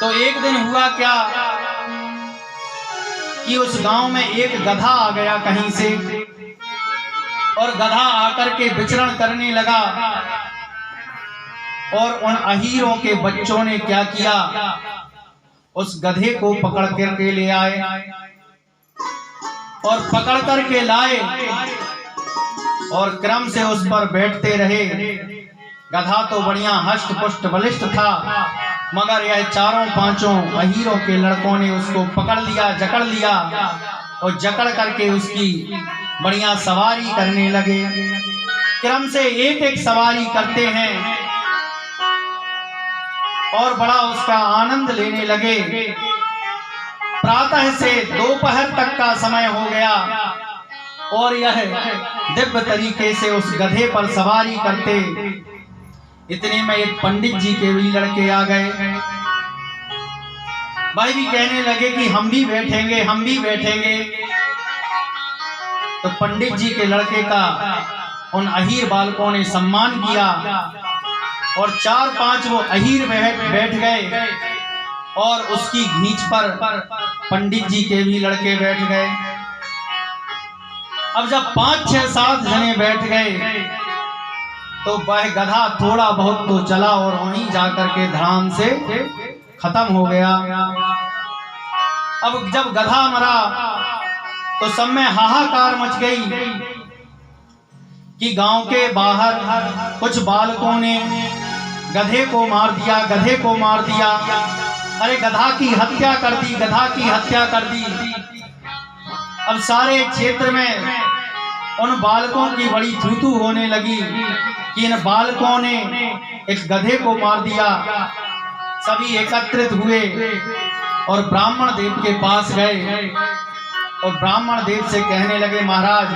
तो एक दिन हुआ क्या कि उस गांव में एक गधा आ गया कहीं से, और गधा आकर के विचरण करने लगा। और उन अहीरों के बच्चों ने क्या किया, उस गधे को पकड़ करके ले आए, और पकड़ करके लाए और क्रम से उस पर बैठते रहे। गधा तो बढ़िया हष्ट पुष्ट बलिष्ठ था, मगर यह चारों पांचों अहीरों के लड़कों ने उसको पकड़ लिया, जकड़ लिया, और जकड़ करके उसकी बढ़िया सवारी करने लगे। क्रम से एक एक सवारी करते हैं और बड़ा उसका आनंद लेने लगे। प्रातः से दोपहर तक का समय हो गया और यह दिव्य तरीके से उस गधे पर सवारी करते। इतने में एक पंडित जी के भी लड़के आ गए। भाई भी कहने लगे कि हम भी बैठेंगे, हम भी बैठेंगे। तो पंडित जी के लड़के का उन अहीर बालकों ने सम्मान किया और 4-5 वो अहीर बैठ गए और उसकी घींच पर पंडित जी के भी लड़के बैठ गए। अब जब 5-6-7 जने बैठ गए तो वह गधा थोड़ा बहुत तो चला और वहीं जाकर के धड़ाम से खत्म हो गया। अब जब गधा मरा तो सब में हाहाकार मच गई कि गांव के बाहर कुछ बालकों ने गधे को मार दिया, गधे को मार दिया, अरे गधा की हत्या कर दी, गधा की हत्या कर दी। अब सारे क्षेत्र में उन बालकों की बड़ी थू-थू होने लगी कि इन बालकों ने एक गधे को मार दिया। सभी एकत्रित हुए और ब्राह्मण देव के पास गए और ब्राह्मण देव से कहने लगे, महाराज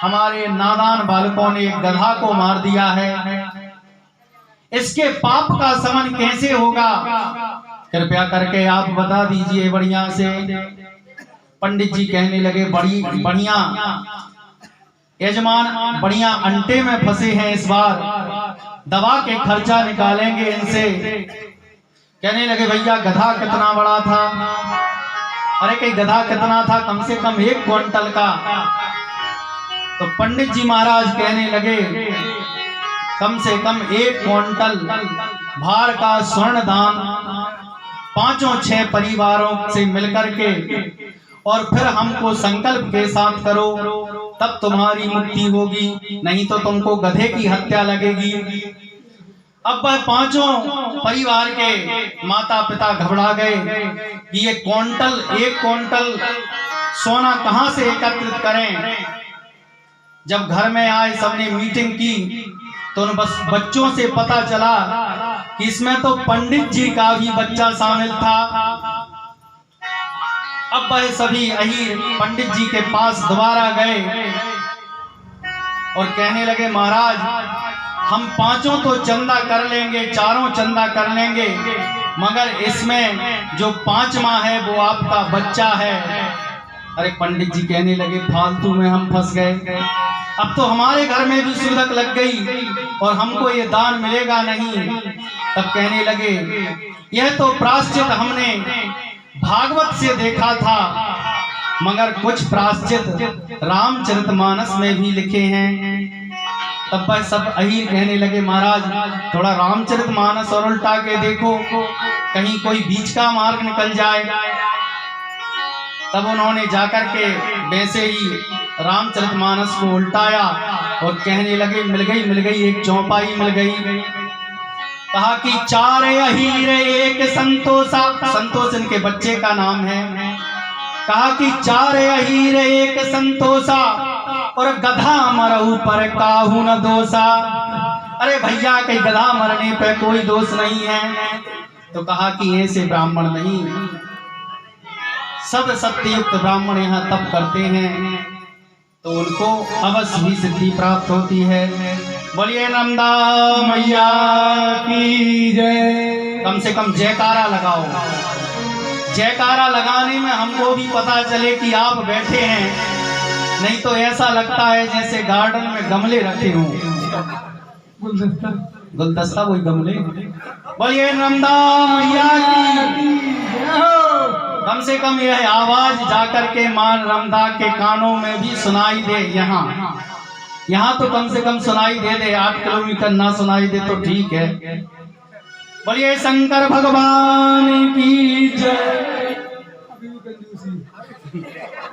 हमारे नादान बालकों ने एक गधा को मार दिया है, इसके पाप का समन कैसे होगा, कृपया करके आप बता दीजिए बढ़िया से। पंडित जी कहने लगे, बड़ी बढ़िया यजमान, बढ़िया अंटे में फंसे हैं, इस बार दवा के खर्चा निकालेंगे इनसे। कहने लगे, भैया गधा कितना बड़ा था? अरे कहीं गधा कितना था? कम से कम 1 क्विंटल का। तो पंडित जी महाराज कहने लगे, कम से कम 1 क्विंटल भार का स्वर्ण दान 5-6 परिवारों से मिलकर के और फिर हमको संकल्प के साथ करो, तब तुम्हारी मुक्ति होगी, नहीं तो तुमको गधे की हत्या लगेगी। अब वह 5 परिवार के माता पिता घबरा गए कि ये 1 क्विंटल सोना कहां से एकत्रित करें। जब घर में आए, सबने मीटिंग की, तो उन बच्चों से पता चला कि इसमें तो पंडित जी का भी बच्चा शामिल था। अब वह सभी अहीर पंडित जी के पास दोबारा गए और कहने लगे, महाराज हम 5 तो चंदा कर लेंगे, 4 चंदा कर लेंगे, मगर इसमें जो 5वां है वो आपका बच्चा है। अरे पंडित जी कहने लगे, फालतू में हम फंस गए, अब तो हमारे घर में भी सूदक लग गई और हमको ये दान मिलेगा नहीं। तब कहने लगे, यह तो प्रायश्चित हमने भागवत से देखा था, मगर कुछ प्रायश्चित रामचरितमानस में भी लिखे हैं। तब वह सब अहीर कहने लगे, महाराज थोड़ा रामचरितमानस और उल्टा के देखो, कहीं कोई बीच का मार्ग निकल जाए। तब उन्होंने जाकर के वैसे ही रामचरितमानस को उल्टाया और कहने लगे, मिल गई एक चौपाई मिल गई। कहा कि 4 अहीर 1 संतोषा, संतोष इनके बच्चे का नाम है। कहा कि 4 अहीर 1 संतोषा और गधा मरऊ पर काहू न दोषा। अरे भैया कहीं गधा मरने पे कोई दोष नहीं है। तो कहा कि ऐसे ब्राह्मण नहीं, सब सत्ययुक्त ब्राह्मण यहाँ तप करते हैं तो उनको अवश्य ही सिद्धि प्राप्त होती है। बोलिए नंदा मैया की जय। कम से कम जयकारा लगाओ। जयकारा लगाने में हमको भी पता चले कि आप बैठे हैं, नहीं तो ऐसा लगता है जैसे गार्डन में गमले रखे हों। गुलदस्ता वही गमले। बोलिए नर्मदा मैया की। कम से कम यह आवाज जाकर के मां नर्मदा के कानों में भी सुनाई दे। यहाँ तो कम से कम सुनाई दे 8 किलोमीटर ना सुनाई दे तो ठीक है। बोलिए शंकर भगवान की जय।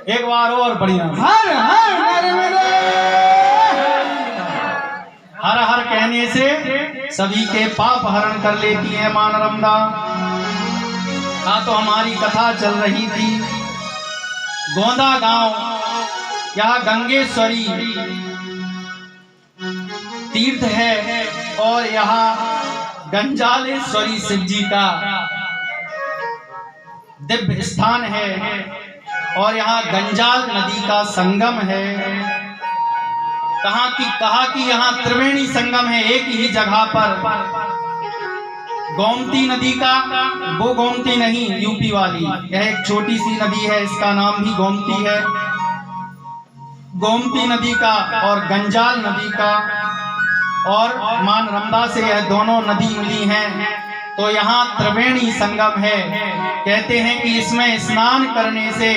एक बार और बढ़िया हर हर कहने से सभी के पाप हरण कर लेती है मां नर्मदा। तो हमारी कथा चल रही थी गोंदा गांव, यहाँ गंगेश्वरी तीर्थ है और यहाँ गंजालेश्वरी शिव जी का दिव्य स्थान है और यहाँ गंजाल नदी का संगम है। कहा कि यहाँ त्रिवेणी संगम है एक ही जगह पर। गोमती नदी का, वो गोमती नहीं यूपी वाली, यह एक छोटी सी नदी है, इसका नाम भी गोमती है। गोमती नदी का और गंजाल नदी का और मां नर्मदा से यह दोनों नदी मिली हैं, तो यहाँ त्रिवेणी संगम है। कहते हैं कि इसमें स्नान करने से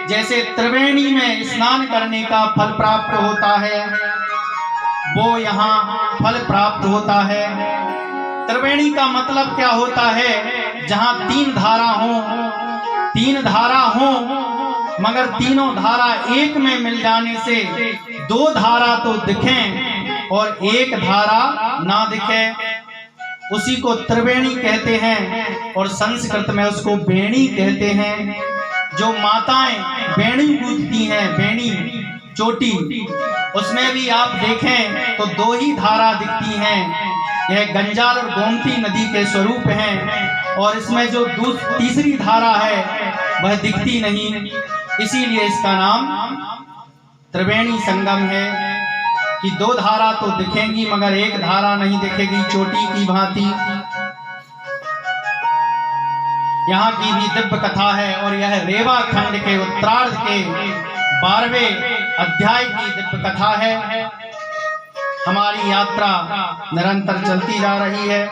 जैसे त्रिवेणी में स्नान करने का फल प्राप्त होता है, वो यहाँ फल प्राप्त होता है। त्रिवेणी का मतलब क्या होता है? जहाँ 3 धारा हो मगर तीनों धारा एक में मिल जाने से 2 धारा तो दिखें और एक धारा ना दिखे, उसी को त्रिवेणी कहते हैं। और संस्कृत में उसको बेणी कहते हैं। जो माताएं बेणी गूंथती हैं, बेणी चोटी, उसमें भी आप देखें तो 2 ही धारा दिखती हैं। यह गंजाल और गोमती नदी के स्वरूप हैं और इसमें जो तीसरी धारा है वह दिखती नहीं, इसीलिए इसका नाम त्रिवेणी संगम है कि 2 धारा तो दिखेंगी मगर एक धारा नहीं दिखेगी चोटी की भांति। यहाँ की भी दिव्य कथा है और यह रेवा खंड के उत्तरार्ध के 12वें अध्याय की दिव्य कथा है। हमारी यात्रा निरंतर चलती जा रही है।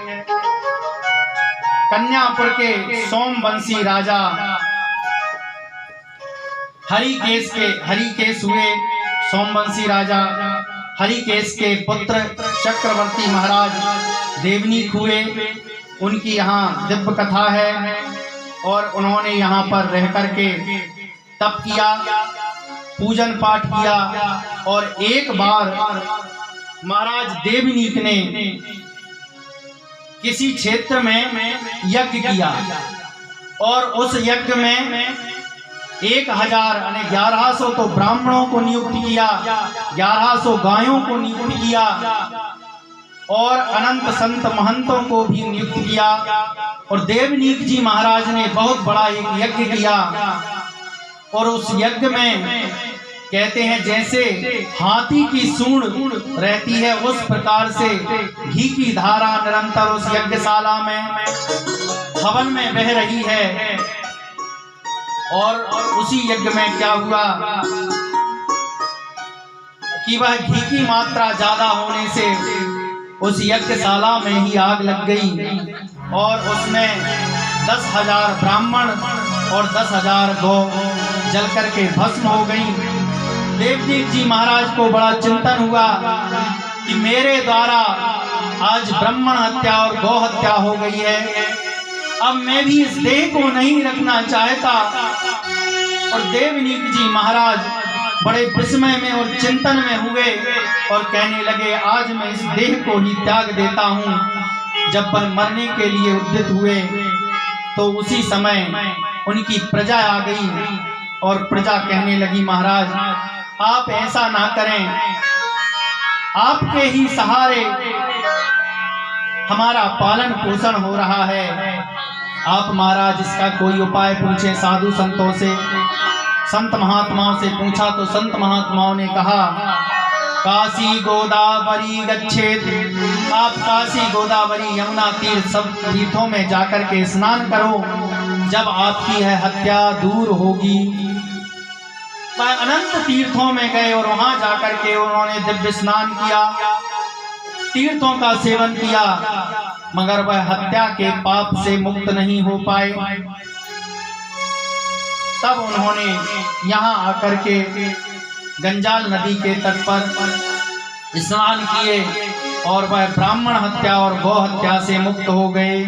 कन्यापुर के सोमवंशी राजा हरिकेश हुए। सोमवंशी राजा हरिकेश के पुत्र चक्रवर्ती महाराज देवनीक हुए। उनकी यहाँ दिव्य कथा है और उन्होंने यहाँ पर रह करके तप किया, पूजन पाठ किया और एक बार महाराज देवनीक ने किसी क्षेत्र में यज्ञ किया और उस यज्ञ में 1000 यानी 1100 तो ब्राह्मणों को नियुक्त किया, 1100 गायों को नियुक्त किया और अनंत संत महंतों को भी नियुक्त किया। और देवनीक जी महाराज ने बहुत बड़ा एक यज्ञ किया और उस यज्ञ में कहते हैं जैसे हाथी की सूंड रहती है उस प्रकार से घी की धारा निरंतर उस यज्ञशाला में हवन में बह रही है। और उसी यज्ञ में क्या हुआ कि वह घी की मात्रा ज्यादा होने से उस यज्ञशाला में ही आग लग गई और उसमें 10,000 ब्राह्मण और 10,000 गौ जल करके भस्म हो गई। देवनीक जी महाराज को बड़ा चिंतन हुआ कि मेरे द्वारा आज ब्राह्मण हत्या और गौ हत्या हो गई है, अब मैं भी इस देह को नहीं रखना चाहता। और देवनीक जी महाराज बड़े विस्मय में और चिंतन में हुए और कहने लगे आज मैं इस देह को ही त्याग देता हूँ। जब वह मरने के लिए उद्यत हुए तो उसी समय उनकी प्रजा आ गई और प्रजा कहने लगी महाराज आप ऐसा ना करें, आपके ही सहारे हमारा पालन पोषण हो रहा है, आप महाराज इसका कोई उपाय पूछे। साधु संतों से, संत महात्माओं से पूछा तो संत महात्माओं ने कहा काशी गोदावरी गच्छेत, आप काशी गोदावरी यमुना तीर्थ सब तीर्थों में जाकर के स्नान करो, जब आपकी है हत्या दूर होगी। वह अनंत तीर्थों में गए और वहां जाकर के उन्होंने दिव्य स्नान किया तीर्थों का सेवन किया, मगर वह हत्या के पाप से मुक्त नहीं हो पाए। तब उन्होंने यहाँ आकर के गंजाल नदी के तट पर स्नान किए और वह ब्राह्मण हत्या और गौ हत्या से मुक्त हो गए।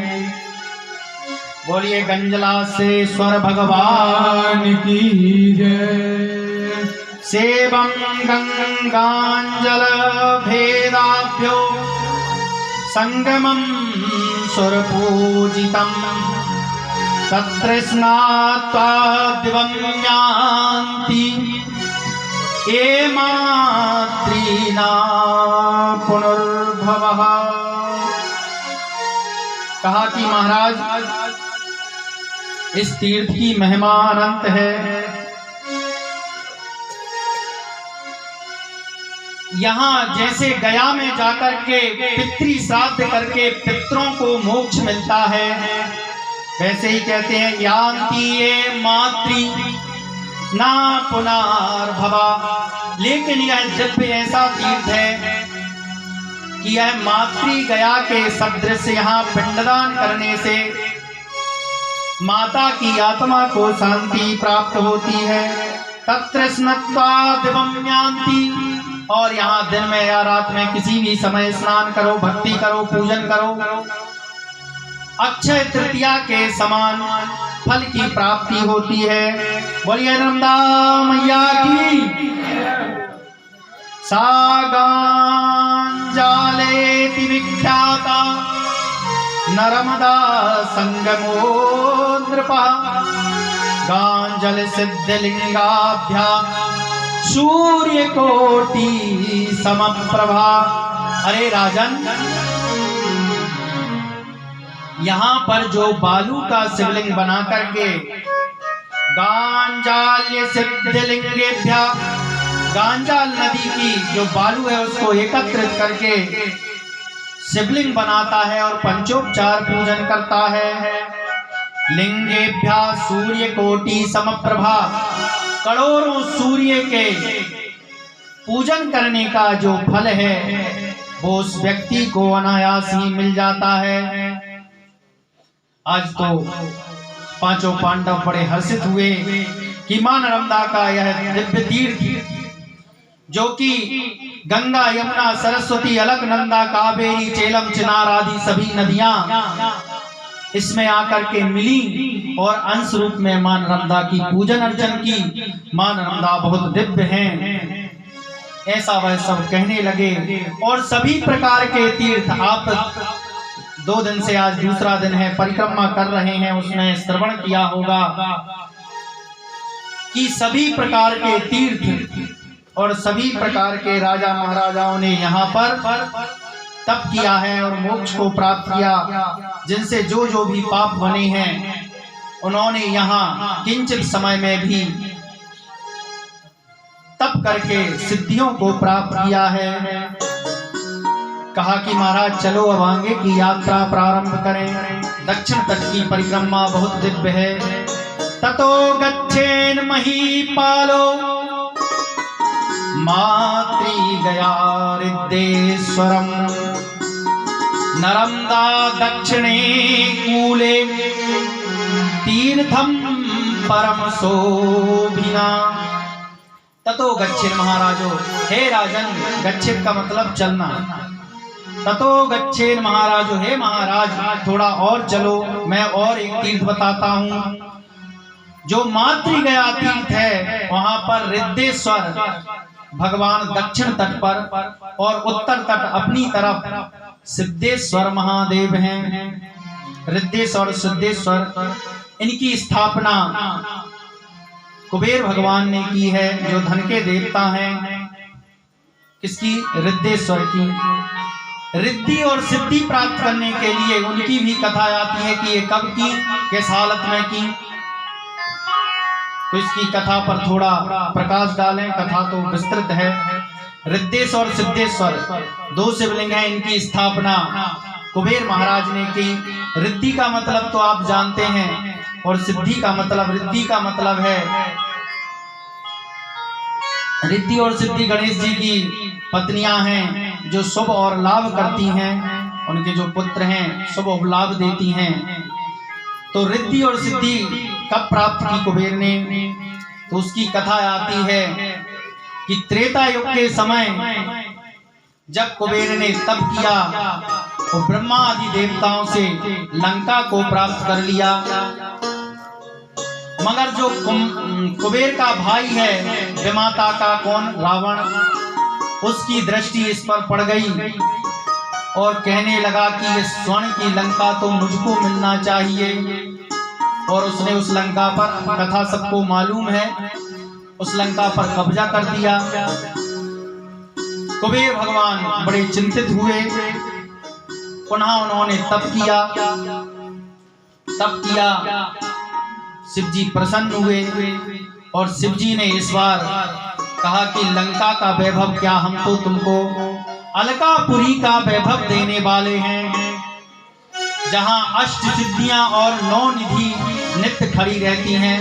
बोलिए गंजलासेश्वर भगवान की जय। सेवं गंगांजल भेदाभ्यो संगमं सुरपूजितं तत्र स्नात्वा दिवं यान्ति ये मातृना पुनर्भवः। कहा कि महाराज इस तीर्थ की महिमा अनंत है। यहाँ जैसे गया में जाकर के पितृ श्राद्ध करके पितरों को मोक्ष मिलता है, वैसे ही कहते हैं यान्ति ये मातृ ना पुनर्भवा। लेकिन यह दिव्य ऐसा तीर्थ है कि यह मातृ गया के सदृश यहाँ पिंडदान करने से माता की आत्मा को शांति प्राप्त होती है। तत्र स्नात्वा दिवं यान्ति, और यहाँ दिन में या रात में किसी भी समय स्नान करो, भक्ति करो, पूजन करो, अक्षय तृतीया के समान फल की प्राप्ति होती है। बोलिए नर्मदा मैया की। सा गांजालेति विख्याता नर्मदा संगमो नृपः गांजल सिद्धलिंगाभ्याम सूर्य कोटि समप्रभा। अरे राजन, यहाँ पर जो बालू का शिवलिंग बना करके गांजाल्य सिद्धलिंगेभ्या, गांजाल नदी की जो बालू है उसको एकत्रित करके शिवलिंग बनाता है और पंचोपचार पूजन करता है। लिंगेभ्या सूर्य कोटि समप्रभा, करोड़ों सूर्य के पूजन करने का जो फल है वो उस व्यक्ति को अनायास ही मिल जाता है। आज तो पांचों पांडव बड़े हर्षित हुए कि मां नर्मदा का यह दिव्य तीर्थ जो कि गंगा, यमुना, सरस्वती, अलकनंदा, कावेरी, चेलम, चिनार आदि सभी नदियां इसमें आकर के मिली और अंश रूप में मां नर्मदा की पूजन अर्चन की। मां नर्मदा बहुत दिव्य हैं, ऐसा वह सब कहने लगे। और सभी प्रकार के तीर्थ आप 2 दिन से आज दूसरा दिन है परिक्रमा कर रहे हैं, उसमें श्रवण किया होगा कि सभी प्रकार के तीर्थ और सभी प्रकार के राजा महाराजाओं ने यहाँ पर तप किया है और मोक्ष को प्राप्त किया। जिनसे जो जो भी पाप बने हैं उन्होंने यहाँ किंचित समय में भी तप करके सिद्धियों को प्राप्त किया है। कहा कि महाराज चलो अब आगे की यात्रा प्रारंभ करें। दक्षिण तट की परिक्रमा बहुत दिव्य है। ततो गच्छेन महीपालो मातृ गया रिद्धेश्वरम नर्मदा दक्षिणे कूले तीर्थम परम शोभिना। ततो गच्छेन महाराजो, हे राजन, गच्छेन का मतलब चलना। ततो गच्छेन महाराजो, हे महाराज थोड़ा और चलो, मैं और एक तीर्थ बताता हूँ। जो मातृ गया तीर्थ है वहां पर रिद्धेश्वर भगवान दक्षिण तट पर और उत्तर तट अपनी तरफ सिद्धेश्वर महादेव हैं। रिद्धेश्वर, सिद्धेश्वर, इनकी स्थापना कुबेर भगवान ने की है, जो धन के देवता हैं। किसकी? रिद्धेश्वर की। रिद्धि और सिद्धि प्राप्त करने के लिए उनकी भी कथा आती है कि ये कब की, किस हालत में की। तो इसकी कथा पर थोड़ा प्रकाश डालें, कथा तो विस्तृत है। रिद्धेश्वर, सिद्धेश्वर 2 शिवलिंग हैं, इनकी स्थापना कुबेर महाराज ने की। रिद्धि का मतलब तो आप जानते हैं और सिद्धि का मतलब, रिद्धि का मतलब है, रिद्धि और सिद्धि गणेश जी की पत्नियां हैं। जो शुभ और लाभ करती हैं, उनके जो पुत्र हैं शुभ और लाभ देती हैं। तो रिद्धि और सिद्धि कब प्राप्त की कुबेर ने, तो उसकी कथा आती है कि त्रेता युग के समय जब कुबेर ने तप किया तो ब्रह्मा आदि देवताओं से लंका को प्राप्त कर लिया। मगर जो कुबेर का भाई है विमाता का, कौन, रावण, उसकी दृष्टि इस पर पड़ गई और कहने लगा कि इस स्वर्ण की लंका तो मुझको मिलना चाहिए। और उसने उस लंका पर, कथा सबको मालूम है, उस लंका पर कब्जा कर दिया। कुबेर भगवान बड़े चिंतित हुए, पुनः उन्होंने तप किया, शिव जी प्रसन्न हुए और शिव जी ने इस बार कहा कि लंका का वैभव क्या, हम तो तुमको अलकापुरी का वैभव देने वाले हैं, जहां अष्ट सिद्धियां और 9 निधि नित्य खड़ी रहती हैं।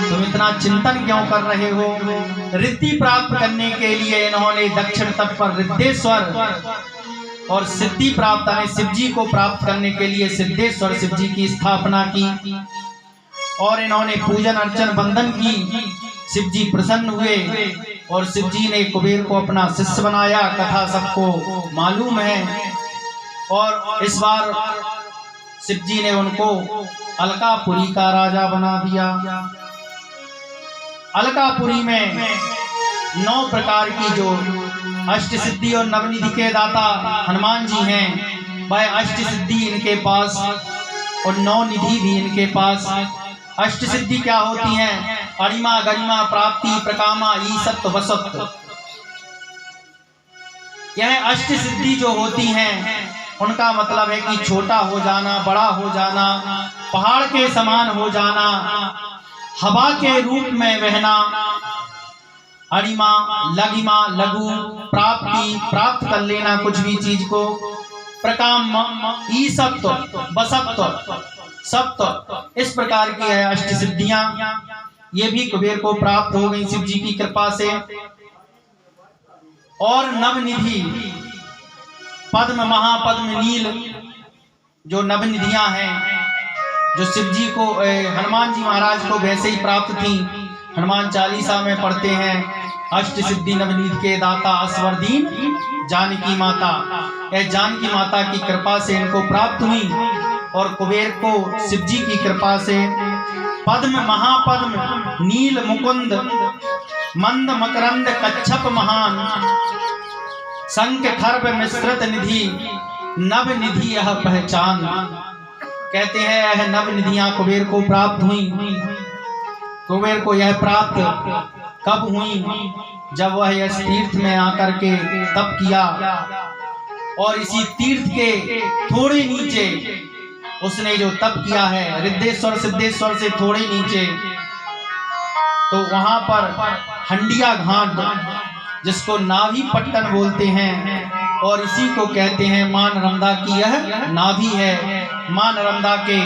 तुम इतना चिंतन क्यों कर रहे हो? रिद्धि प्राप्त करने के लिए इन्होंने दक्षिण तट पर रिद्धेश्वर और सिद्धि प्राप्त यानी शिव जी को प्राप्त करने के लिए सिद्धेश्वर शिव जी की स्थापना की और इन्होंने पूजन अर्चन बंदन की। शिव जी प्रसन्न हुए और शिव जी ने कुबेर को अपना शिष्य बनाया, कथा सबको मालूम है। और इस बार शिव जी ने उनको अलकापुरी का राजा बना दिया। अलकापुरी में 9 प्रकार की जो अष्ट सिद्धि और नवनिधि के दाता हनुमान जी हैं, वह अष्ट सिद्धि इनके पास और 9 निधि भी इनके पास। अष्ट सिद्धि क्या होती हैं? अरिमा, गरिमा, प्राप्ति, प्रकामा, ईसत, वसत। यह अष्ट सिद्धि जो होती हैं उनका मतलब है कि छोटा हो जाना, बड़ा हो जाना, पहाड़ के समान हो जाना, हवा के रूप में बहना, अरिमा, लगिमा, लघु, प्राप्ति, प्राप्त कर लेना कुछ भी चीज को, प्रकाम, ईसत्व, वसत्व, सत्व, इस प्रकार की है अष्ट सिद्धियां। ये भी कुबेर को प्राप्त हो गई शिव जी की कृपा से। और नवनिधि, पद्म, महापद्म, नील, जो नवनिधियां हैं जो शिव जी को, हनुमान जी महाराज को वैसे ही प्राप्त थी। हनुमान चालीसा में पढ़ते हैं, अष्ट सिद्धि नवनीत के दाता अस्वर्दीन जानकी माता। यह जानकी माता की कृपा से इनको प्राप्त हुई और कुबेर को शिव जी की कृपा से पद्म, महापद्म, नील, मुकुंद, मंद, मकरंद, कच्छप, महान, शंख, खर्ब, मिश्रित निधि, नव निधि यह पहचान। कहते हैं यह नव निधियां कुबेर को प्राप्त हुई। कुबेर को यह प्राप्त कब हुई? जब वह इस तीर्थ में आकर के तप किया और इसी तीर्थ के थोड़े नीचे उसने जो तप किया है, रिद्धेश्वर सिद्धेश्वर से थोड़े नीचे, तो वहां पर हंडिया घाट, जिसको नाभि पट्टन बोलते हैं, और इसी को कहते हैं मां नर्मदा की यह नाभि है। मां नर्मदा के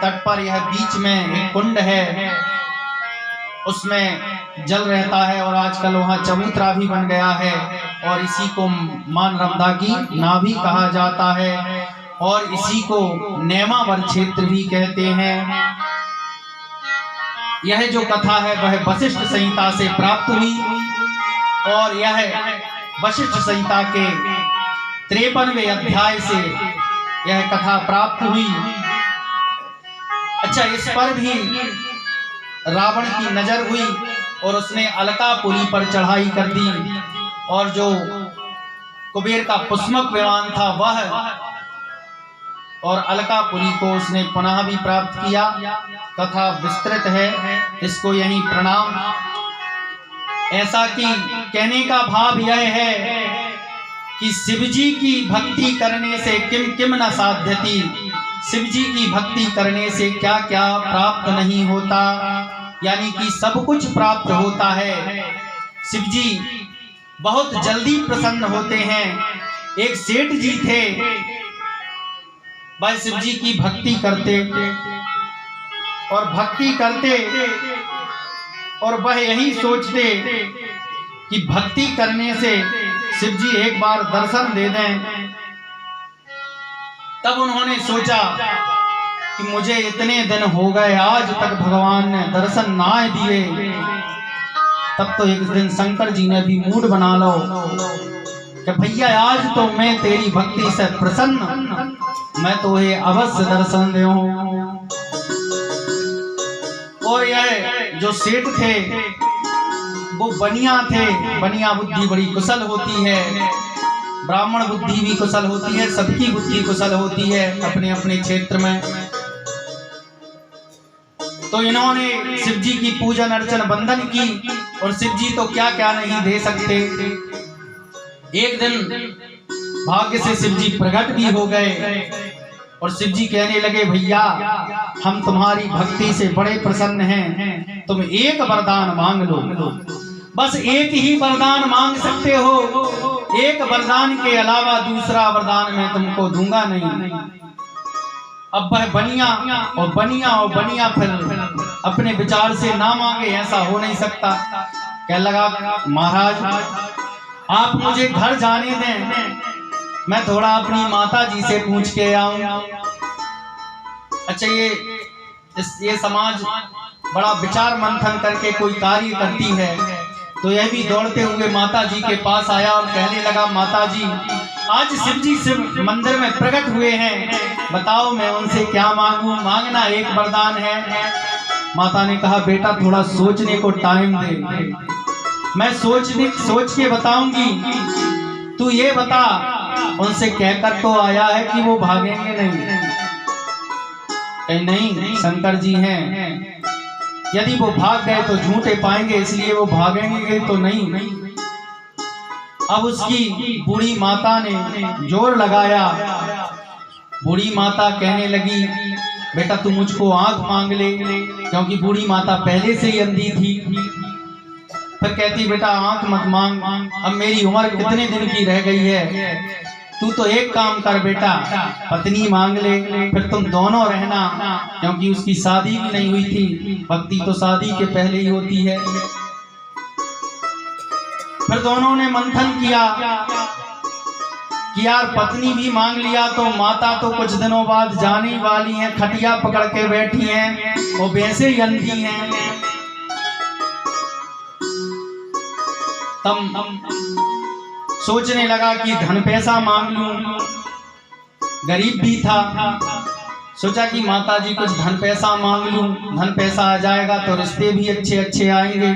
तट पर यह बीच में एक कुंड है, उसमें जल रहता है और आजकल वहाँ चबूतरा भी बन गया है और इसी को मां नर्मदा की नाभि कहा जाता है और इसी को नेमावर क्षेत्र भी कहते हैं। यह जो कथा है वह वशिष्ठ संहिता से प्राप्त हुई और यह वशिष्ठ संहिता के 53वें अध्याय से यह कथा प्राप्त हुई। अच्छा, इस पर भी रावण की नजर हुई और उसने अलकापुरी पर चढ़ाई कर दी और जो कुबेर का पुष्पक विमान था वह और अलकापुरी को उसने पुनः भी प्राप्त किया। कथा विस्तृत है, इसको यही प्रणाम। ऐसा कि कहने का भाव यह है कि शिवजी की भक्ति करने से किम किम न साध्यति, शिवजी की भक्ति करने से क्या क्या प्राप्त नहीं होता, यानी कि सब कुछ प्राप्त होता है। शिवजी बहुत जल्दी प्रसन्न होते हैं। एक सेठ जी थे, वह शिवजी की भक्ति करते और भक्ति करते और वह यही सोचते कि भक्ति करने से शिव जी एक बार दर्शन दे दें। तब उन्होंने सोचा कि मुझे इतने दिन हो गए, आज तक भगवान ने दर्शन ना दिए। तब तो एक दिन शंकर जी ने भी मूड बना लो कि भैया आज तो मैं तेरी भक्ति से प्रसन्न, मैं तो ये अवश्य दर्शन दूं। और यह जो सेठ थे वो बनिया थे। बनिया बुद्धि बड़ी कुशल होती है, ब्राह्मण बुद्धि भी कुशल होती है, सबकी बुद्धि कुशल होती है अपने अपने क्षेत्र में। तो इन्होंने शिव जी की पूजन अर्चन बंदन की, और शिव जी तो क्या क्या नहीं दे सकते। एक दिन भाग्य से शिव जी प्रकट भी हो गए और शिव जी कहने लगे, भैया हम तुम्हारी भक्ति से बड़े प्रसन्न हैं, तुम एक वरदान मांग लो, बस एक ही वरदान मांग सकते हो, एक वरदान के अलावा दूसरा वरदान मैं तुमको दूंगा नहीं। अब वह बनिया फिर अपने विचार से ना मांगे, ऐसा हो नहीं सकता। क्या लगा, महाराज आप मुझे घर जाने दें, मैं थोड़ा अपनी माता जी से पूछ के आऊं। अच्छा, ये समाज बड़ा विचार मंथन करके कोई कार्य करती है, तो यह भी दौड़ते हुए माता जी के पास आया और कहने लगा, माता जी आज शिव जी शिव मंदिर में प्रकट हुए हैं, बताओ मैं उनसे क्या मांगूं, मांगना एक वरदान है। माता ने कहा, बेटा थोड़ा सोचने को टाइम दे, मैं सोच के बताऊंगी, तू ये बता उनसे कहकर तो आया है कि वो भागेंगे नहीं? कहीं नहीं, शंकर जी हैं, यदि वो भाग गए तो झूठे पाएंगे, इसलिए वो भागेंगे तो नहीं। अब उसकी बूढ़ी माता ने जोर लगाया। बूढ़ी माता कहने लगी, बेटा तू मुझको आंख मांग ले, क्योंकि बूढ़ी माता पहले से ही अंधी थी। फिर कहती, बेटा आंख मत मांग, अब मेरी उम्र कितने दिन की रह गई है, तू तो एक काम कर बेटा, पत्नी मांग ले, फिर तुम दोनों रहना, क्योंकि उसकी शादी भी नहीं हुई थी, भक्ति तो शादी के पहले ही होती है। फिर दोनों ने मंथन किया कि यार पत्नी भी मांग लिया तो माता तो कुछ दिनों बाद जाने वाली हैं, खटिया पकड़ के बैठी हैं, वो वैसे ही अंधी हैं। तब सोचने लगा कि धन पैसा मांग लूं, गरीब भी था, सोचा कि माता जी कुछ धन पैसा मांग लूं, धन पैसा आ जाएगा तो रिश्ते भी अच्छे अच्छे आएंगे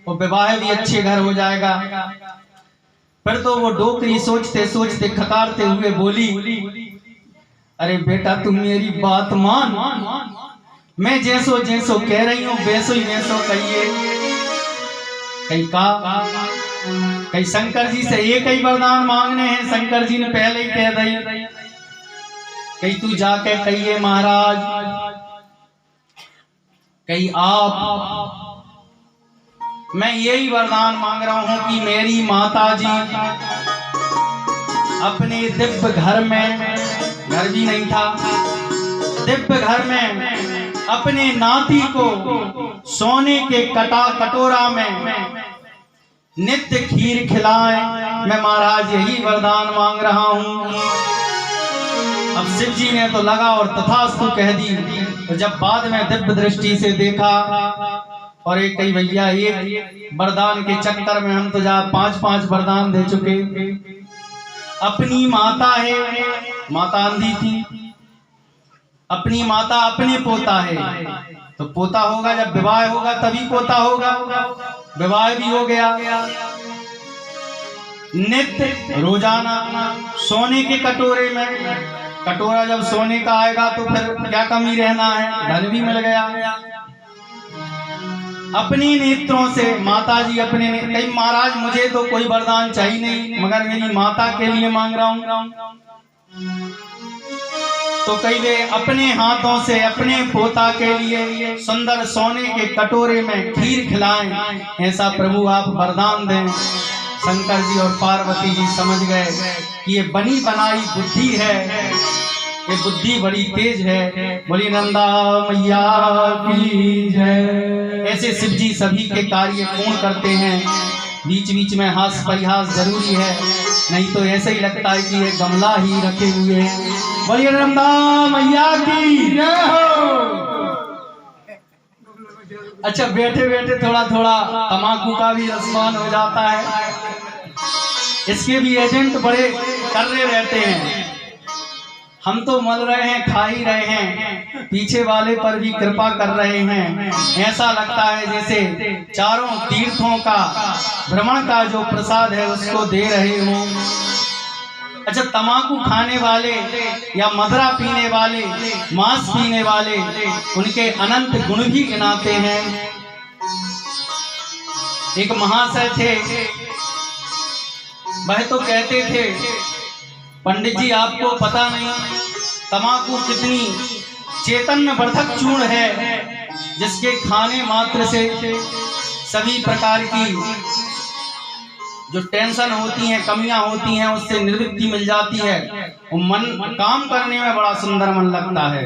और विवाह भी अच्छे घर हो जाएगा। फिर तो वो डोकरी सोचते सोचते खकारते हुए बोली, अरे बेटा तुम मेरी बात मान, मैं जैसो जैसो कह रही हूँ वैसो ही वैसो कहिए। कहीं शंकर जी से एक ही वरदान मांगने हैं, शंकर जी ने पहले ही कह दी, कहीं तू जाके कहिए महाराज, कहीं आप, मैं यही वरदान मांग रहा हूं कि मेरी माता जी अपने दिव्य घर में, घर भी नहीं था, दिव्य घर में अपने नाती को सोने के कटोरा में नित्य खीर खिलाएं, मैं महाराज यही वरदान मांग रहा हूं। अब शिव जी ने तो लगा और तथास्तु कह दी। तो जब बाद में दिव्य दृष्टि से देखा और एक कई भैया एक वरदान के चक्कर में हम तो जा 5-5 वरदान दे चुके। अपनी माता है, माता अंधी थी, अपनी माता अपने पोता है, तो पोता होगा जब विवाह होगा तभी पोता होगा, विवाह भी हो गया। नित्य रोजाना सोने के कटोरे में, कटोरा जब सोने का आएगा तो फिर क्या कमी रहना है, धन भी मिल गया। अपनी नेत्रों से माता जी अपने, कहीं महाराज मुझे तो कोई वरदान चाहिए नहीं, मगर मेरी माता के लिए मांग रहा हूं। तो कई वे अपने हाथों से अपने पोता के लिए सुंदर सोने के कटोरे में खीर खिलाएं, ऐसा प्रभु आप वरदान दें। शंकर जी और पार्वती जी समझ गए कि ये बनी बनाई बुद्धि है, ये बुद्धि बड़ी तेज है। बोली नंदा मैया की जय। ऐसे शिव जी सभी के कार्य पूर्ण करते हैं। बीच बीच में हास परिहास जरूरी है, नहीं तो ऐसे ही लगता है कि ये गमला ही रखे हुए हैं। बोलिए नर्मदा मैया की जय हो। अच्छा, बैठे बैठे थोड़ा थोड़ा तम्बाकू का भी रसपान हो जाता है। इसके भी एजेंट बड़े कर रहे रहते हैं। हम तो मल रहे हैं, खा ही रहे हैं, पीछे वाले पर भी कृपा कर रहे हैं। ऐसा लगता है जैसे चारों तीर्थों का भ्रमण का जो प्रसाद है उसको दे रहे हों। अच्छा, तम्बाकू खाने वाले या मदरा पीने वाले, मांस पीने वाले, उनके अनंत गुण भी गिनाते हैं। एक महाशय थे, वह तो कहते थे, पंडित जी आपको पता नहीं तम्बाकू कितनी चैतन्य वर्धक चूर्ण है, जिसके खाने मात्र से सभी प्रकार की जो टेंशन होती हैं, कमियां होती हैं, उससे निवृत्ति मिल जाती है। वो मन काम करने में बड़ा सुंदर मन लगता है।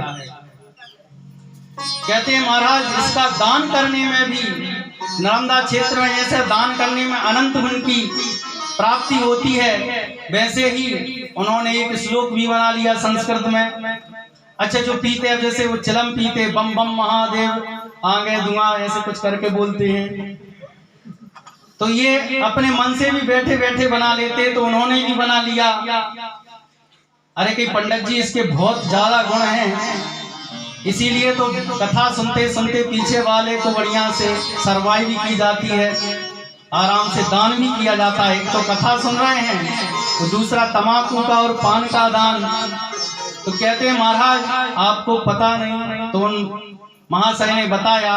कहते हैं महाराज, इसका दान करने में भी नर्मदा क्षेत्र में जैसे दान करने में अनंत गुण की प्राप्ति होती है, वैसे ही उन्होंने एक श्लोक भी बना लिया संस्कृत में। अच्छा, जो पीते हैं जैसे वो चिलम पीते, बम बम महादेव आगे धुआं, ऐसे कुछ करके बोलते हैं, तो ये अपने मन से भी बैठे बैठे बना लेते, तो उन्होंने भी बना लिया। अरे कि पंडित जी इसके बहुत ज्यादा गुण हैं, इसीलिए तो कथा सुनते सुनते पीछे वाले को बढ़िया से सरवाई भी की जाती है, आराम से दान भी किया जाता है। एक तो कथा सुन रहे हैं, तो दूसरा तम्बाकू का और पान का दान। तो कहते हैं महाराज आपको पता नहीं, तो उन महाशय ने बताया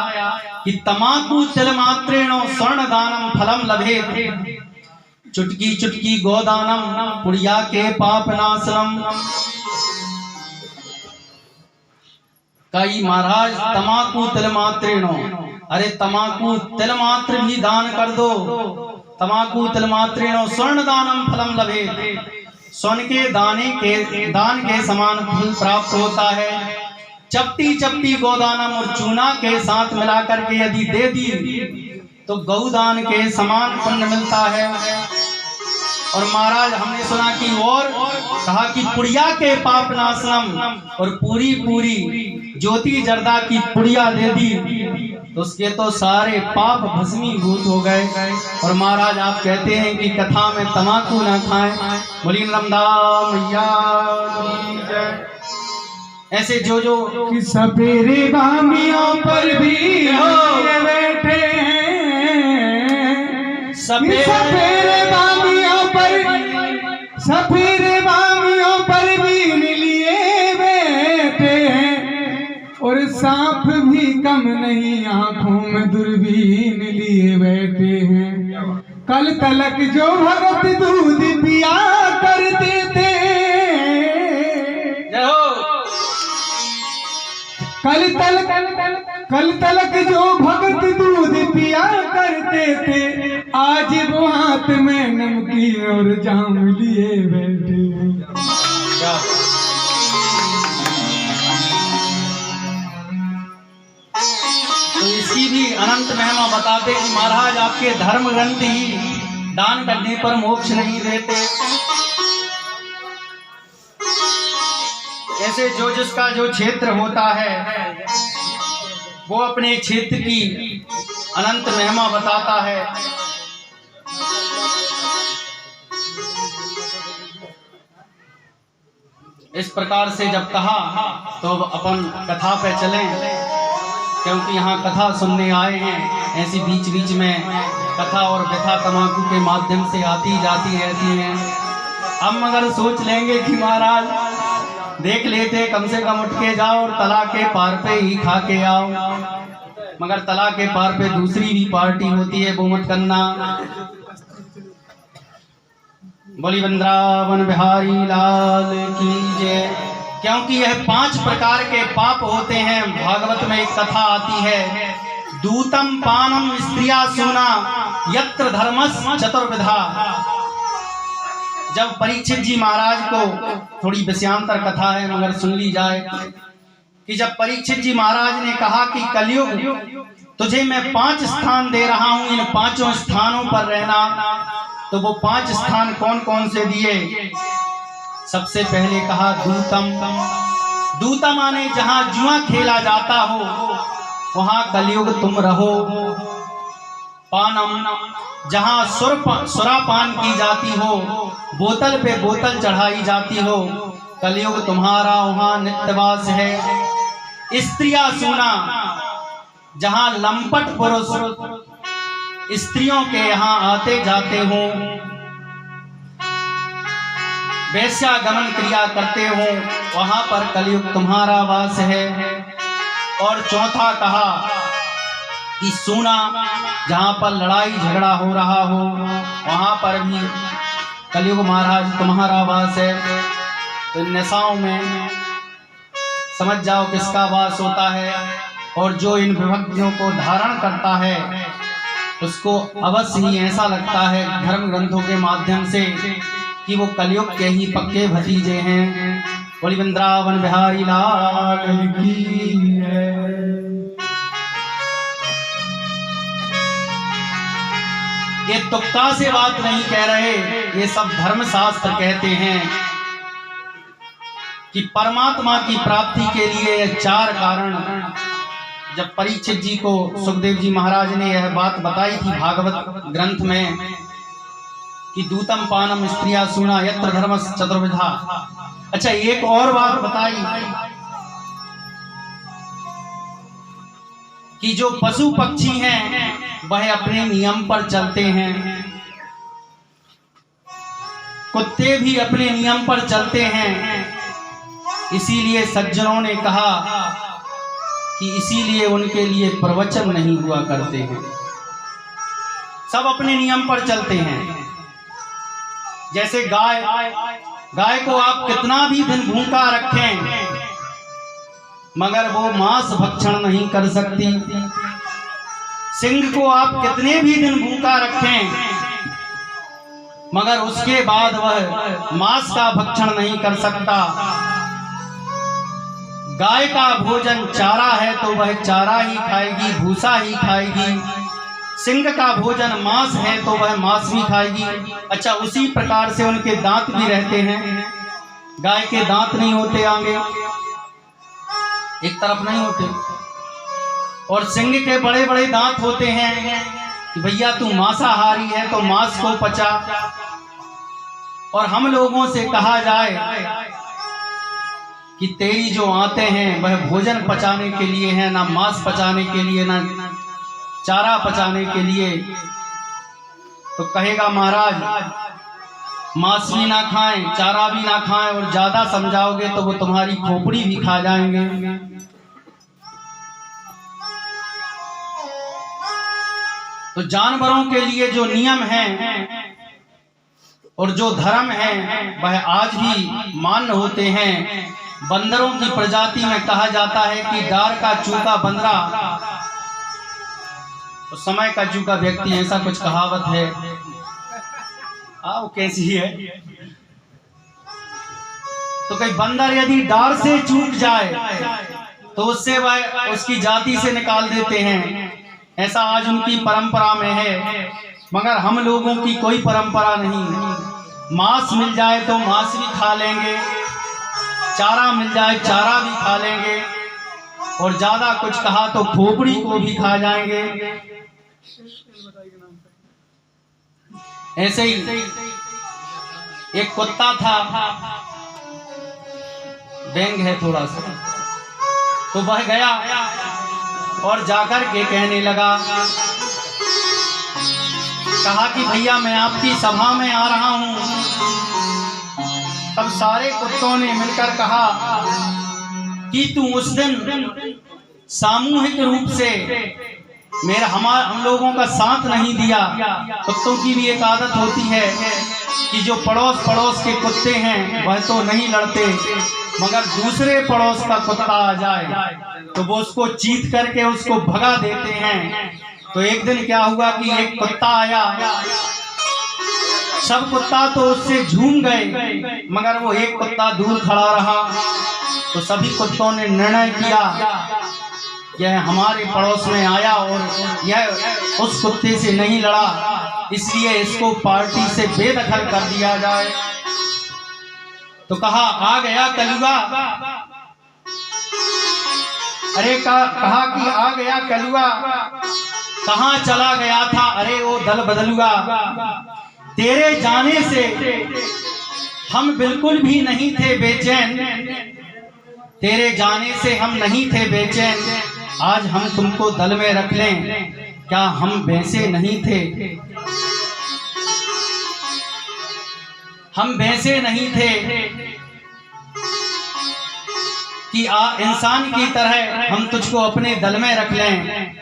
कि तम्बाकू तिल मात्रेण स्वर्ण दानम फलम लभेत, चुटकी चुटकी गोदानम पुड़िया के पाप नाशनम। कई महाराज तम्बाकू तिल मात्रेण, अरे तम्बाकू तिल मात्र भी दान कर दो, तम्बाकू तिल मात्रेण स्वर्ण दानम फलम लभेत, स्वर्ण के दान के समान फल प्राप्त होता है। चपटी चपटी गोदानम और चूना के साथ मिलाकर के यदि दे दी तो गौदान के समान पुण्य मिलता है। और महाराज हमने सुना कि और कहा कि पुड़िया के पाप नाशनम, और पूरी पूरी ज्योति जर्दा की पुड़िया दे दी तो उसके तो सारे पाप भस्मीभूत हो गए। और महाराज आप कहते हैं कि कथा में तम्बाकू ना खाएं। बोलिए नर्मदा मैया की जय। ऐसे जो जो सपेरे बामियों पर भी बैठे हैं, सपेरे बामियों पर भी लिए बैठे हैं, और सांप भी कम नहीं आंखों में दूरबीन लिए बैठे हैं। कल तलक जो भगत दूध पिया करते थे, कल तलक जो भगत दूध पिया करते थे, आज वो हाथ में नमकीन और जाम लिए बैठे। तो इसकी भी अनंत महिमा बताते कि महाराज आपके धर्म ग्रंथ ही दान करने पर मोक्ष नहीं देते। ऐसे जो जिसका जो क्षेत्र होता है वो अपने क्षेत्र की अनंत महिमा बताता है। इस प्रकार से जब कहा तो अपन कथा पे चलें, क्योंकि यहाँ कथा सुनने आए हैं। ऐसी बीच बीच में कथा और व्यथा तम्बाकू के माध्यम से आती जाती रहती हैं। हम अगर सोच लेंगे कि महाराज देख लेते, कम से कम उठ के जाओ और तला के पार पे ही खा के आओ, मगर तला के पार पे दूसरी भी पार्टी होती है, वो मत करना। बोली वृंदावन बिहारी लाल की जय। क्योंकि यह 5 प्रकार के पाप होते हैं। भागवत में एक कथा आती है, दूतम पानम स्त्रिया सूना यत्र धर्मस चतुर्विधा। जब परीक्षित जी महाराज को, थोड़ी विषयांतर कथा है मगर सुन ली जाए, कि जब परीक्षित जी महाराज ने कहा कि कलयुग तुझे मैं 5 स्थान दे रहा हूं, इन 5 स्थानों पर रहना। तो वो 5 स्थान कौन कौन से दिए? सबसे पहले कहा दूतम। दूतम माने जहां जुआ खेला जाता हो वहां कलयुग तुम रहो। पानम, जहां सुरापान की जाती हो, बोतल पे बोतल चढ़ाई जाती हो, कलयुग तुम्हारा वहां नित्यवास है। स्त्रिया सूना, जहां लंपट पुरुष स्त्रियों के यहाँ आते जाते हो, वैश्यागमन क्रिया करते हो, वहां पर कलयुग तुम्हारा वास है। और चौथा कहा कि सूना, जहां पर लड़ाई झगड़ा हो रहा हो वहां पर भी कलयुग महाराज तुम्हारा वास है। तो नशाओं में समझ जाओ किसका वास होता है। और जो इन विभक्तियों को धारण करता है उसको अवश्य ही ऐसा लगता है धर्म ग्रंथों के माध्यम से कि वो कलयुग के ही पक्के भतीजे हैं। बोली वृंदावन बिहारी लाल की है। ये तुक्का से बात नहीं कह रहे, ये सब धर्मशास्त्र कहते हैं कि परमात्मा की प्राप्ति के लिए 4 कारण। जब परीक्षित जी को सुखदेव जी महाराज ने यह बात बताई थी भागवत ग्रंथ में कि दूतम पानम स्त्रिया सुना यत्र धर्म चतुर्विधा। अच्छा, एक और बात बताई कि जो पशु पक्षी हैं वह अपने नियम पर चलते हैं, कुत्ते भी अपने नियम पर चलते हैं। इसीलिए सज्जनों ने कहा कि इसीलिए उनके लिए प्रवचन नहीं हुआ करते हैं, सब अपने नियम पर चलते हैं। जैसे गाय को आप कितना भी दिन भूखा रखें मगर वो मांस भक्षण नहीं कर सकती। सिंह को आप कितने भी दिन भूखा रखें मगर उसके बाद वह मांस का भक्षण नहीं कर सकता। गाय का भोजन चारा है तो वह चारा ही खाएगी, भूसा ही खाएगी। सिंह का भोजन मांस है तो वह मांस भी खाएगी। अच्छा, उसी प्रकार से उनके दांत भी रहते हैं। गाय के दांत नहीं होते आगे, एक तरफ नहीं होते। और सिंह के बड़े बड़े दांत होते हैं कि भैया तू मांसाहारी है तो मांस को पचा। और हम लोगों से कहा जाए कि तेरी जो आते हैं वह भोजन पचाने के लिए है, ना मांस पचाने के लिए, ना चारा पचाने के लिए। तो कहेगा महाराज मांस भी ना खाएं, चारा भी ना खाएं, और ज्यादा समझाओगे तो वो तुम्हारी खोपड़ी भी खा जाएंगे। तो जानवरों के लिए जो नियम हैं और जो धर्म है वह आज भी मान्य होते हैं। बंदरों की प्रजाति में कहा जाता है कि डार का चूका बंदरा तो समय का चूका व्यक्ति, ऐसा कुछ कहावत है। वो कैसी है? तो कई बंदर यदि डार से चूक जाए तो उससे वह उसकी जाति से निकाल देते हैं। ऐसा आज उनकी परंपरा में है, मगर हम लोगों की कोई परंपरा नहीं। मांस मिल जाए तो मांस भी खा लेंगे, चारा मिल जाए चारा भी खा लेंगे, और ज्यादा कुछ कहा तो खोपड़ी को भी खा जाएंगे। ऐसे ही एक कुत्ता था, डेंग है थोड़ा सा, तो वह गया और जाकर के कहने लगा, कहा कि भैया मैं आपकी सभा में आ रहा हूं। तब सारे कुत्तों ने मिलकर कहा कि तू उस दिन सामूहिक रूप से हम लोगों का साथ नहीं दिया। कुत्तों की भी एक आदत होती है कि जो पड़ोस के कुत्ते हैं वह तो नहीं लड़ते, मगर दूसरे पड़ोस का कुत्ता आ जाए तो वो उसको चीत करके उसको भगा देते हैं। तो एक दिन क्या हुआ कि एक कुत्ता आया, सब कुत्ता तो उससे झूम गए मगर वो एक कुत्ता दूर खड़ा रहा। तो सभी कुत्तों ने निर्णय किया यह हमारे पड़ोस में आया और यह उस कुत्ते से नहीं लड़ा, इसलिए इसको पार्टी से बेदखल कर दिया जाए। तो कहा आ गया कलुआ। अरे कहा कि आ गया कलुआ, कहाँ चला गया था? अरे वो दल बदलुआ, तेरे जाने से हम बिल्कुल भी नहीं थे बेचैन, तेरे जाने से हम नहीं थे बेचैन, आज हम तुमको दल में रख लें, क्या हम वैसे नहीं थे? हम वैसे नहीं थे कि इंसान की तरह हम तुझको अपने दल में रख लें।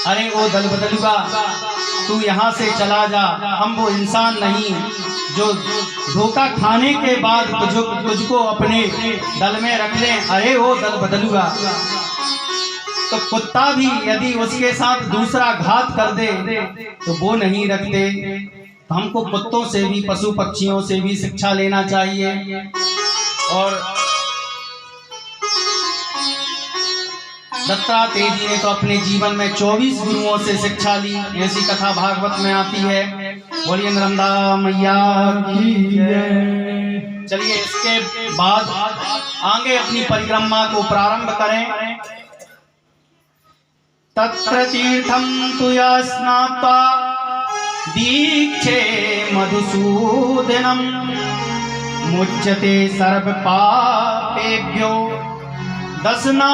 अरे ओ दल बदलुआ, तू यहाँ से चला जा, हम वो इंसान नहीं जो धोखा खाने के बाद तुझको अपने दल में रख लें। अरे ओ दल बदलुआ, तो कुत्ता भी यदि उसके साथ दूसरा घात कर दे तो वो नहीं रखते। तो हमको कुत्तों से भी, पशु पक्षियों से भी शिक्षा लेना चाहिए। और दत्तात्रेय जी ने तो अपने जीवन में 24 गुरुओं से शिक्षा ली, ऐसी कथा भागवत में आती है। बोलिए नर्मदा मैया की जय। चलिए इसके बाद आगे अपनी परिक्रमा को प्रारंभ करें। तत्र तीर्थम तुया स्नात्वा दीक्षे मधुसूदनम मुच्यते सर्व पापेभ्यो दशनामतु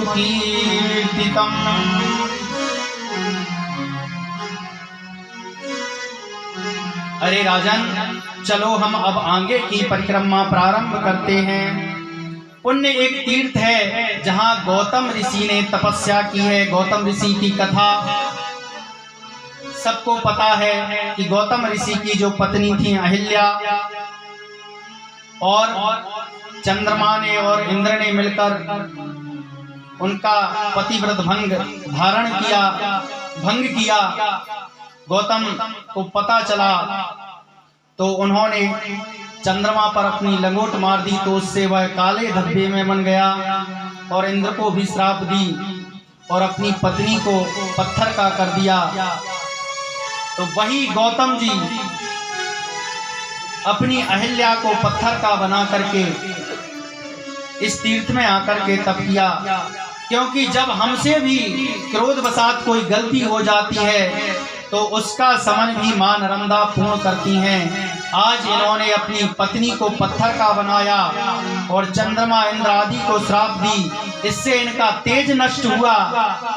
कीर्तितम। अरे राजन, चलो हम अब आगे की परिक्रमा प्रारंभ करते हैं। पुण्य एक तीर्थ है जहां गौतम ऋषि ने तपस्या की है। गौतम ऋषि की कथा सबको पता है कि गौतम ऋषि की जो पत्नी थी अहिल्या, और चंद्रमा ने और इंद्र ने मिलकर उनका पतिव्रत भंग किया। गौतम को पता चला तो उन्होंने चंद्रमा पर अपनी लंगोट मार दी, तो उससे वह काले धब्बे में बन गया और इंद्र को भी श्राप दी और अपनी पत्नी को पत्थर का कर दिया। तो वही गौतम जी अपनी अहिल्या को पत्थर का बना करके इस तीर्थ में आकर के तप किया, क्योंकि जब हमसे भी क्रोधवशात कोई गलती हो जाती है तो उसका समन भी मां नर्मदा पूर्ण करती हैं। आज इन्होंने अपनी पत्नी को पत्थर का बनाया और चंद्रमा इंद्र आदि को श्राप दी, इससे इनका तेज नष्ट हुआ।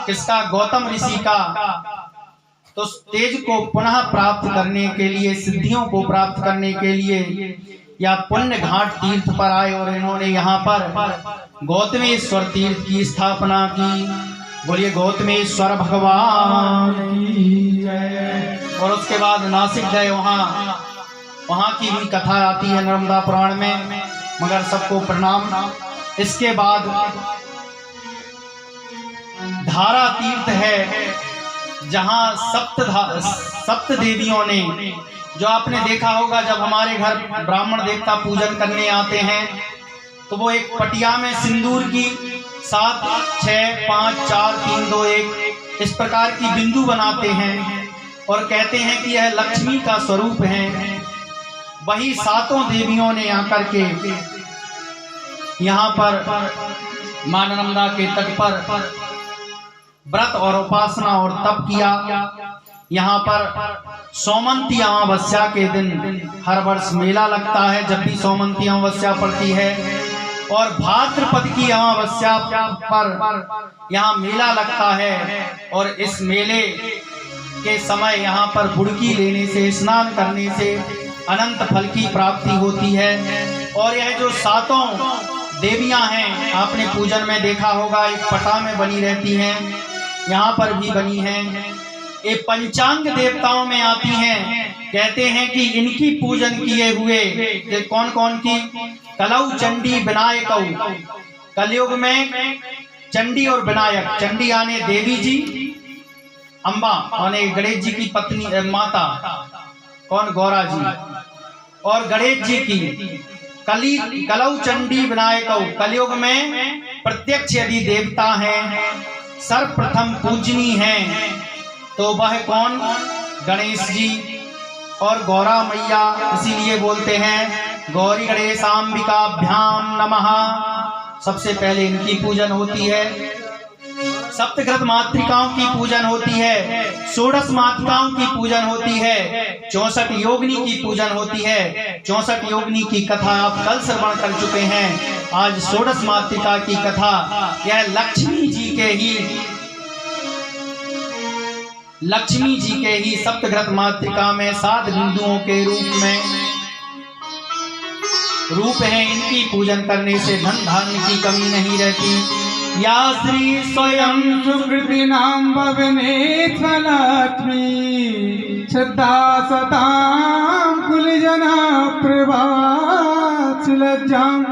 किसका? गौतम ऋषि का। तो तेज को पुनः प्राप्त करने के लिए, सिद्धियों को प्राप्त करने के लिए या पुण्य घाट तीर्थ पर आए और इन्होंने यहाँ पर गौतमेश्वर तीर्थ की स्थापना की। बोलिए गौतमेश्वर भगवान की जय। और उसके बाद नासिक गए, वहाँ की भी कथा आती है नर्मदा पुराण में, मगर सबको प्रणाम। इसके बाद धारा तीर्थ है जहाँ सप्त देवियों ने, जो आपने देखा होगा जब हमारे घर ब्राह्मण देवता पूजन करने आते हैं तो वो एक पटिया में सिंदूर की 7 6 5 4 3 2 1 इस प्रकार की बिंदु बनाते हैं और कहते हैं कि यह लक्ष्मी का स्वरूप है। वही 7 देवियों ने आकर के यहाँ पर मां नर्मदा के तट पर व्रत और उपासना और तप किया। यहाँ पर सोमंती अमावस्या के दिन हर वर्ष मेला लगता है, जब भी सोमंती अमावस्या पड़ती है, और भाद्रपद की अमावस्या पर यहाँ मेला लगता है। और इस मेले के समय यहाँ पर बुड़की लेने से, स्नान करने से अनंत फल की प्राप्ति होती है। और यह जो 7 देवियां हैं, आपने पूजन में देखा होगा एक पटा में बनी रहती हैं, यहाँ पर भी बनी हैं। ये पंचांग देवताओं में आती हैं। कहते हैं कि इनकी पूजन किए हुए ये कौन कौन की? कलौ चंडी विनायक। कलयुग में चंडी और विनायक, चंडी आने देवी जी, अम्बा आने गणेश जी की पत्नी माता कौन? गौरा जी। और गणेश जी की कलौ चंडी विनायकौ, कलयुग में प्रत्यक्ष यदि देवता हैं, सर्वप्रथम पूजनी हैं, तो वह कौन? गणेश जी और गौरा मैया। इसीलिए बोलते हैं गौरी गणेशांबिकाभ्याम नमः। सबसे पहले इनकी पूजन होती है। सप्तग्रत मातृकाओं की पूजन होती है, षोडश मातृकाओं की पूजन होती है, 64 योगिनी की पूजन होती है। 64 योगिनी की कथा आप कल श्रवण कर चुके हैं। आज षोडश मातृका की कथा, यह लक्ष्मी जी के ही सप्तग्रत मातृका में 7 बिंदुओं के रूप है। इनकी पूजन करने से धन धान्य की कमी नहीं रहती। या श्री स्वयं सुकृति नाम भवने लक्ष्मी, श्रद्धा सताम कुलजना प्रभास लज्जाम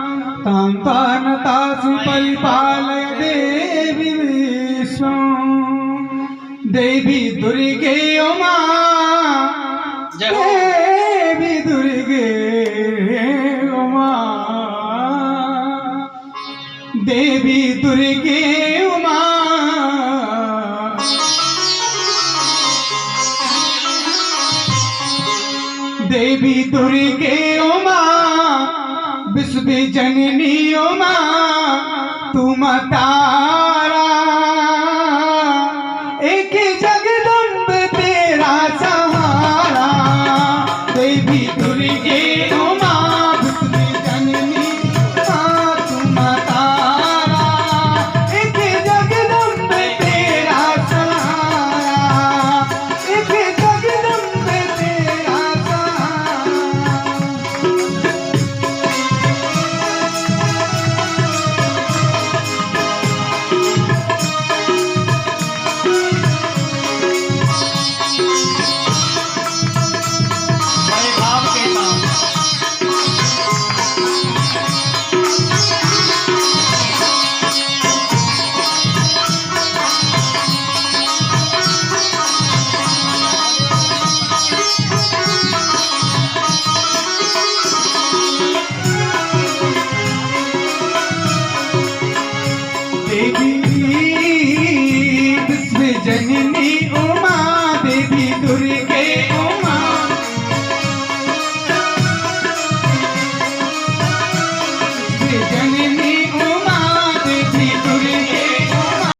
ताम तानतासु परिपालय देवी विश्वं। देवी दुर्गे उमा, देवी दुर्गे उमा, देवी दुर्गे उमा, देवी दुर्गे उमा, विश्व जननी उमा, तुम तारा, एक जगदम्ब तेरा सहारा। देवी दुर्गे उमा, विश्व जननी तुम तारा, एक जगदम्ब तेरा सहारा, एक जगदम्ब तेरा सहारा। बड़े भाव के साथ देवी विश्व जननी